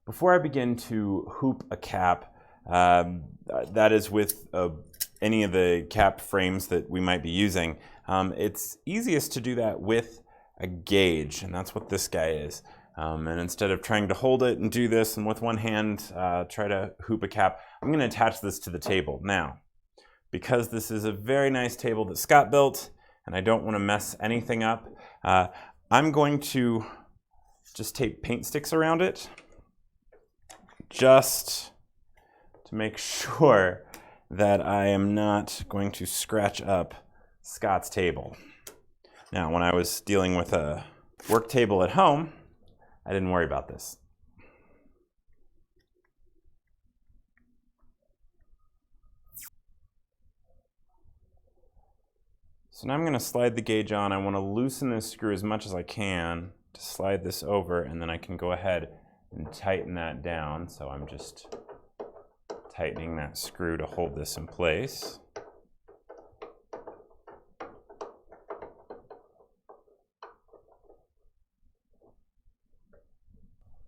Before I begin to hoop a cap, that is with any of the cap frames that we might be using, it's easiest to do that with a gauge, and that's what this guy is. And instead of trying to hold it and do this and with one hand try to hoop a cap, I'm going to attach this to the table. Now, because this is a very nice table that Scott built and I don't want to mess anything up, I'm going to just tape paint sticks around it just to make sure that I am not going to scratch up Scott's table. Now, when I was dealing with a work table at home, I didn't worry about this. So now I'm going to slide the gauge on. I want to loosen this screw as much as I can to slide this over, and then I can go ahead and tighten that down. So I'm just tightening that screw to hold this in place.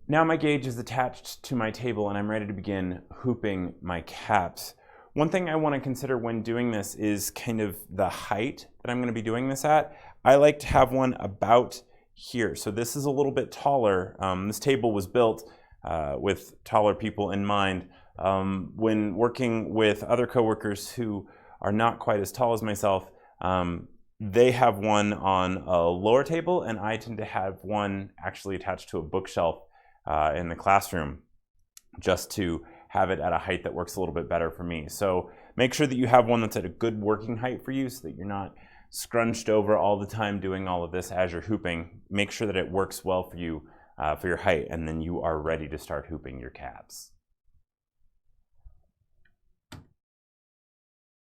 Now my gauge is attached to my table and I'm ready to begin hooping my caps. One thing I want to consider when doing this is kind of the height that I'm going to be doing this at. I like to have one about here. So this is a little bit taller. This table was built with taller people in mind. When working with other coworkers who are not quite as tall as myself, they have one on a lower table, and I tend to have one actually attached to a bookshelf in the classroom, just to have it at a height that works a little bit better for me. So make sure that you have one that's at a good working height for you so that you're not scrunched over all the time doing all of this as you're hooping. Make sure that it works well for you for your height, and then you are ready to start hooping your caps.